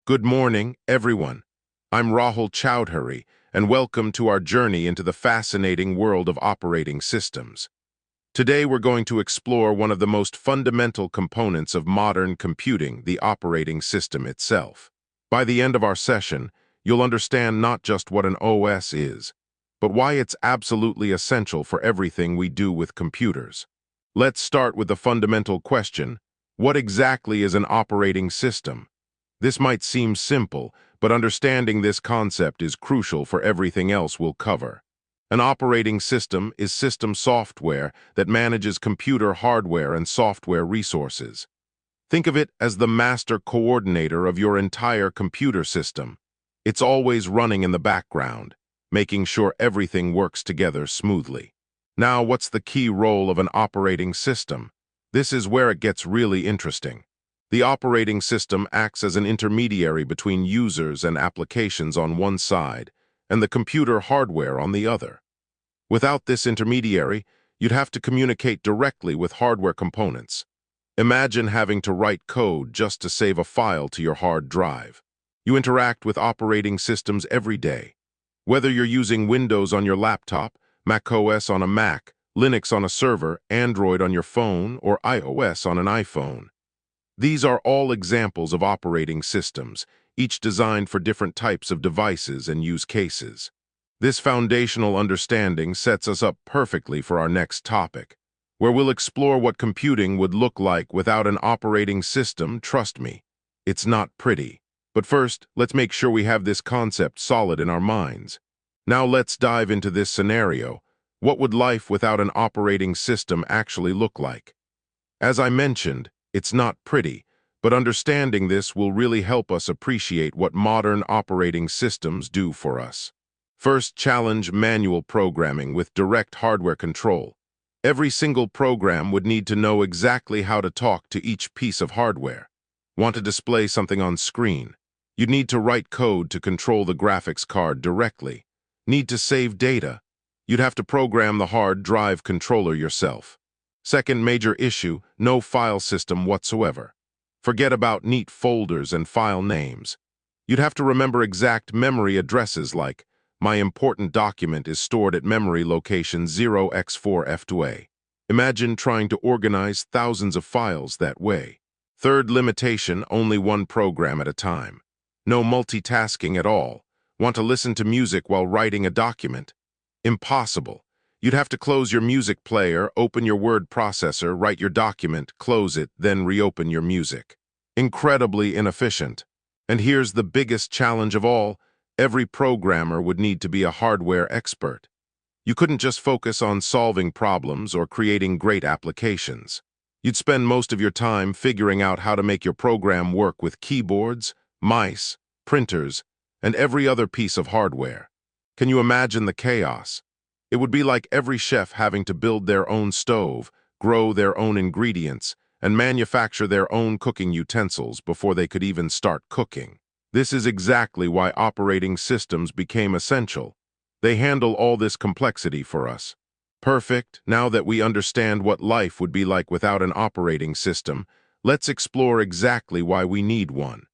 Good morning, everyone. I'm Rahul Chowdhury, and welcome to our journey into the fascinating world of operating systems. Today, we're going to explore one of the most fundamental components of modern computing, the operating system itself. By the end of our session, you'll understand not just what an OS is, but why it's absolutely essential for everything we do with computers. Let's start with the fundamental question: what exactly is an operating system? This might seem simple, but understanding this concept is crucial for everything else we'll cover. An operating system is system software that manages computer hardware and software resources. Think of it as the master coordinator of your entire computer system. It's always running in the background, making sure everything works together smoothly. Now, what's the key role of an operating system? This is where it gets really interesting. The operating system acts as an intermediary between users and applications on one side and the computer hardware on the other. Without this intermediary, you'd have to communicate directly with hardware components. Imagine having to write code just to save a file to your hard drive. You interact with operating systems every day. Whether you're using Windows on your laptop, macOS on a Mac, Linux on a server, Android on your phone, or iOS on an iPhone. These are all examples of operating systems, each designed for different types of devices and use cases. This foundational understanding sets us up perfectly for our next topic, where we'll explore what computing would look like without an operating system. Trust me, it's not pretty. But first, let's make sure we have this concept solid in our minds. Now let's dive into this scenario. What would life without an operating system actually look like? As I mentioned, it's not pretty, but understanding this will really help us appreciate what modern operating systems do for us. First, challenge manual programming with direct hardware control. Every single program would need to know exactly how to talk to each piece of hardware. Want to display something on screen? You'd need to write code to control the graphics card directly. Need to save data? You'd have to program the hard drive controller yourself. Second major issue, no file system whatsoever. Forget about neat folders and file names. You'd have to remember exact memory addresses like, my important document is stored at memory location 0x4F2A. Imagine trying to organize thousands of files that way. Third limitation, only one program at a time. No multitasking at all. Want to listen to music while writing a document? Impossible. You'd have to close your music player, open your word processor, write your document, close it, then reopen your music. Incredibly inefficient. And here's the biggest challenge of all: every programmer would need to be a hardware expert. You couldn't just focus on solving problems or creating great applications. You'd spend most of your time figuring out how to make your program work with keyboards, mice, printers, and every other piece of hardware. Can you imagine the chaos? It would be like every chef having to build their own stove, grow their own ingredients, and manufacture their own cooking utensils before they could even start cooking. This is exactly why operating systems became essential. They handle all this complexity for us. Perfect. Now that we understand what life would be like without an operating system, let's explore exactly why we need one.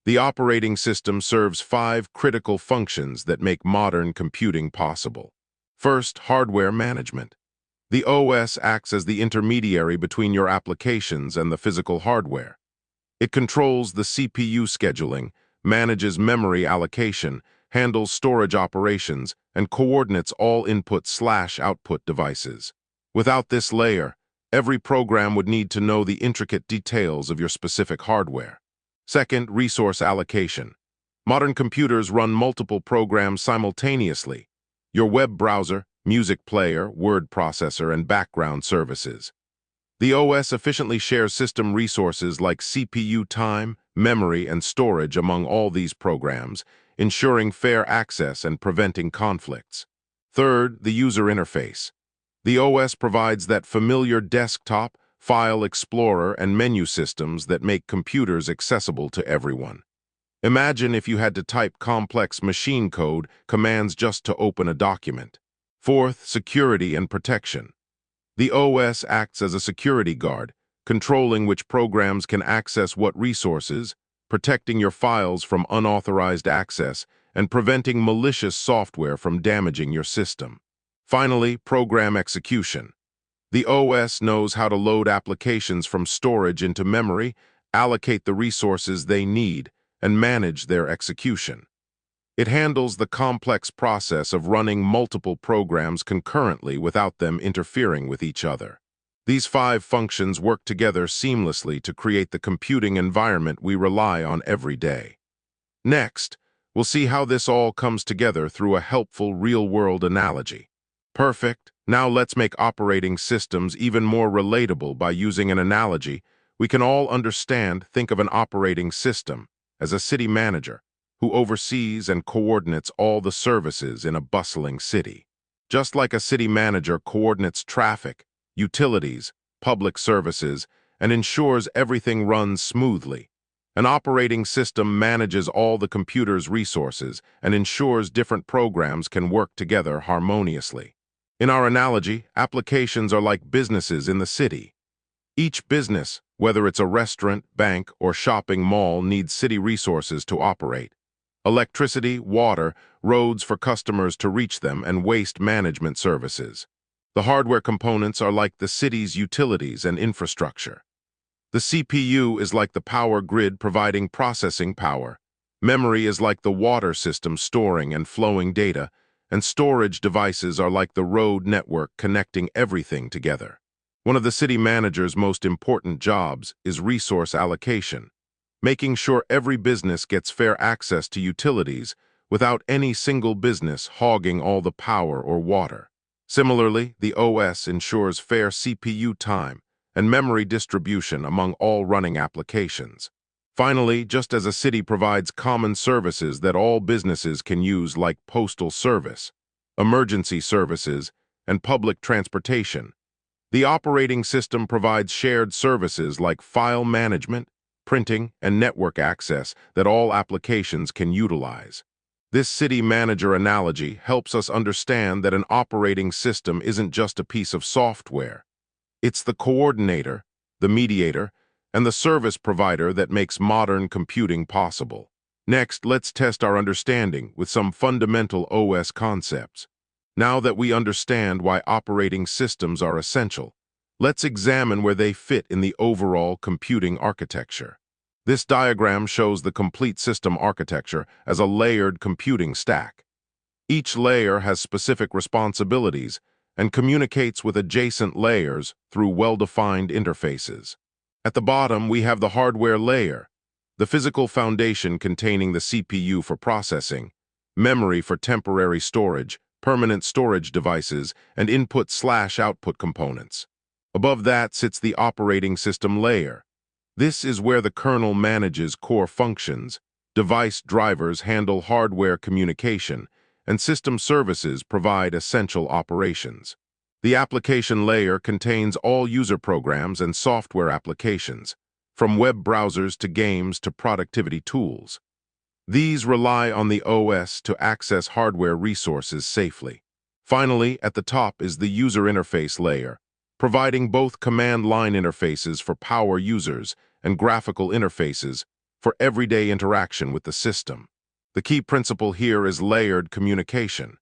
The operating system serves 5 critical functions that make modern computing possible. First, hardware management. The OS acts as the intermediary between your applications and the physical hardware. It controls the CPU scheduling, manages memory allocation, handles storage operations, and coordinates all input/output devices. Without this layer, every program would need to know the intricate details of your specific hardware. Second, resource allocation. Modern computers run multiple programs simultaneously: your web browser, music player, word processor, and background services. The OS efficiently shares system resources like CPU time, memory, and storage among all these programs, ensuring fair access and preventing conflicts. Third, the user interface. The OS provides that familiar desktop, file explorer, and menu systems that make computers accessible to everyone. Imagine if you had to type complex machine code commands just to open a document. Fourth, security and protection. The OS acts as a security guard, controlling which programs can access what resources, protecting your files from unauthorized access and preventing malicious software from damaging your system. Finally, program execution. The OS knows how to load applications from storage into memory, allocate the resources they need, and manage their execution. It handles the complex process of running multiple programs concurrently without them interfering with each other. These 5 functions work together seamlessly to create the computing environment we rely on every day. Next, we'll see how this all comes together through a helpful real-world analogy. Perfect. Now let's make operating systems even more relatable by using an analogy we can all understand. Think of an operating system as a city manager who oversees and coordinates all the services in a bustling city. Just like a city manager coordinates traffic, utilities, public services, and ensures everything runs smoothly, an operating system manages all the computer's resources and ensures different programs can work together harmoniously. In our analogy, applications are like businesses in the city. Each business, whether it's a restaurant, bank, or shopping mall, needs city resources to operate. Electricity, water, roads for customers to reach them, and waste management services. The hardware components are like the city's utilities and infrastructure. The CPU is like the power grid providing processing power. Memory is like the water system storing and flowing data, and storage devices are like the road network connecting everything together. One of the city manager's most important jobs is resource allocation, making sure every business gets fair access to utilities without any single business hogging all the power or water. Similarly, the OS ensures fair CPU time and memory distribution among all running applications. Finally, just as a city provides common services that all businesses can use like postal service, emergency services, and public transportation, the operating system provides shared services like file management, printing, and network access that all applications can utilize. This city manager analogy helps us understand that an operating system isn't just a piece of software. It's the coordinator, the mediator, and the service provider that makes modern computing possible. Next, let's test our understanding with some fundamental OS concepts. Now that we understand why operating systems are essential, let's examine where they fit in the overall computing architecture. This diagram shows the complete system architecture as a layered computing stack. Each layer has specific responsibilities and communicates with adjacent layers through well-defined interfaces. At the bottom, we have the hardware layer, the physical foundation containing the CPU for processing, memory for temporary storage, permanent storage devices, and input/output components. Above that sits the operating system layer. This is where the kernel manages core functions, device drivers handle hardware communication, and system services provide essential operations. The application layer contains all user programs and software applications, from web browsers to games to productivity tools. These rely on the OS to access hardware resources safely. Finally, at the top is the user interface layer, providing both command line interfaces for power users and graphical interfaces for everyday interaction with the system. The key principle here is layered communication.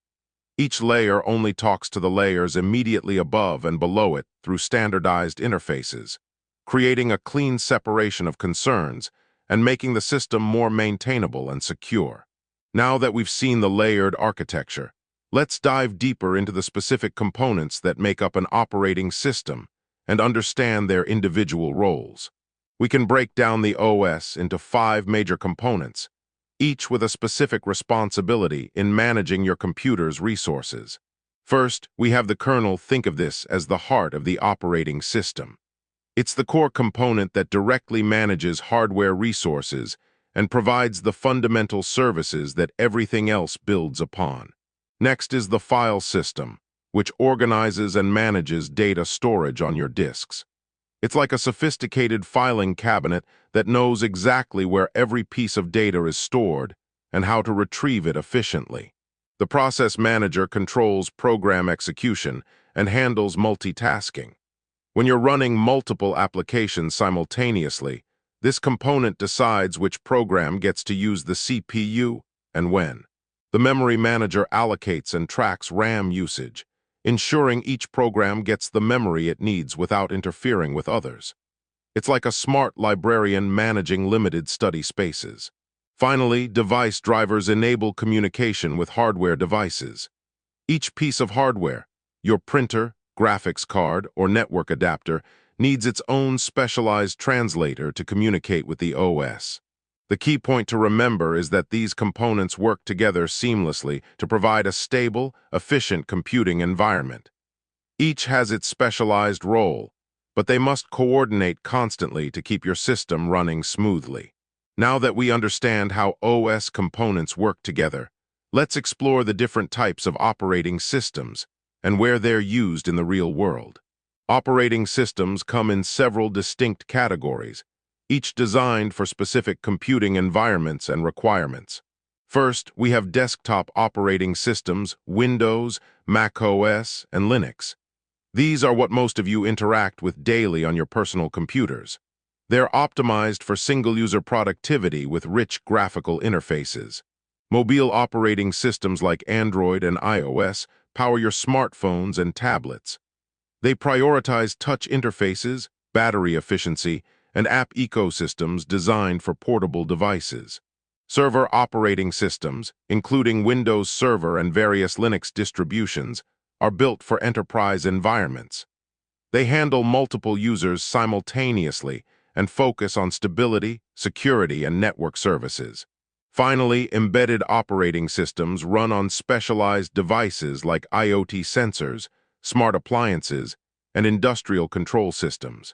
Each layer only talks to the layers immediately above and below it through standardized interfaces, creating a clean separation of concerns and making the system more maintainable and secure. Now that we've seen the layered architecture, let's dive deeper into the specific components that make up an operating system and understand their individual roles. We can break down the OS into 5 major components, each with a specific responsibility in managing your computer's resources. First, we have the kernel. Think of this as the heart of the operating system. It's the core component that directly manages hardware resources and provides the fundamental services that everything else builds upon. Next is the file system, which organizes and manages data storage on your disks. It's like a sophisticated filing cabinet that knows exactly where every piece of data is stored and how to retrieve it efficiently. The process manager controls program execution and handles multitasking. When you're running multiple applications simultaneously, This component decides which program gets to use the CPU and when. The memory manager allocates and tracks RAM usage, ensuring each program gets the memory it needs without interfering with others. It's like a smart librarian managing limited study spaces. Finally, device drivers enable communication with hardware devices. Each piece of hardware, your printer, graphics card, or network adapter, needs its own specialized translator to communicate with the OS. The key point to remember is that these components work together seamlessly to provide a stable, efficient computing environment. Each has its specialized role, but they must coordinate constantly to keep your system running smoothly. Now that we understand how OS components work together, let's explore the different types of operating systems and where they're used in the real world. Operating systems come in several distinct categories, each designed for specific computing environments and requirements. First, we have desktop operating systems, Windows, Mac OS, and Linux. These are what most of you interact with daily on your personal computers. They're optimized for single-user productivity with rich graphical interfaces. Mobile operating systems like Android and iOS power your smartphones and tablets. They prioritize touch interfaces, battery efficiency, and app ecosystems designed for portable devices. Server operating systems, including Windows Server and various Linux distributions, are built for enterprise environments. They handle multiple users simultaneously and focus on stability, security, and network services. Finally, embedded operating systems run on specialized devices like IoT sensors, smart appliances, and industrial control systems.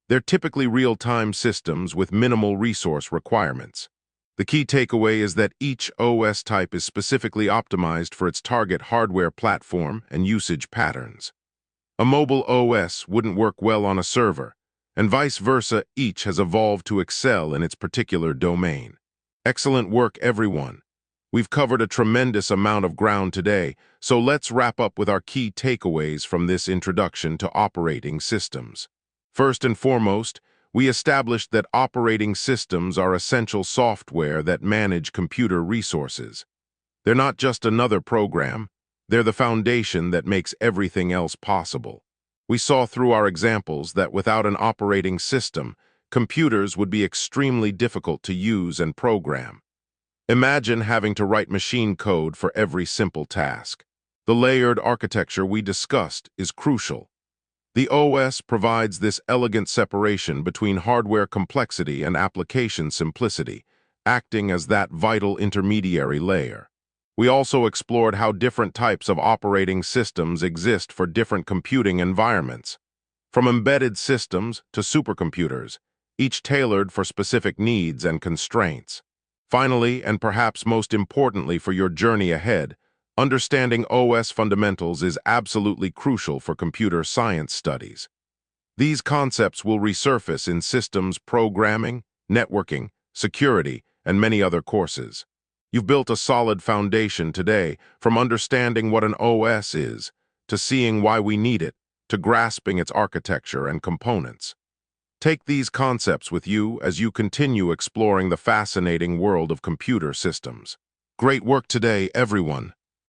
They're typically real-time systems with minimal resource requirements. The key takeaway is that each OS type is specifically optimized for its target hardware platform and usage patterns. A mobile OS wouldn't work well on a server, and vice versa, each has evolved to excel in its particular domain. Excellent work, everyone. We've covered a tremendous amount of ground today, so let's wrap up with our key takeaways from this introduction to operating systems. First and foremost, we established that operating systems are essential software that manage computer resources. They're not just another program, they're the foundation that makes everything else possible. We saw through our examples that without an operating system, computers would be extremely difficult to use and program. Imagine having to write machine code for every simple task. The layered architecture we discussed is crucial. The OS provides this elegant separation between hardware complexity and application simplicity, acting as that vital intermediary layer. We also explored how different types of operating systems exist for different computing environments, from embedded systems to supercomputers, each tailored for specific needs and constraints. Finally, and perhaps most importantly for your journey ahead, understanding OS fundamentals is absolutely crucial for computer science studies. These concepts will resurface in systems programming, networking, security, and many other courses. You've built a solid foundation today, from understanding what an OS is, to seeing why we need it, to grasping its architecture and components. Take these concepts with you as you continue exploring the fascinating world of computer systems. Great work today, everyone.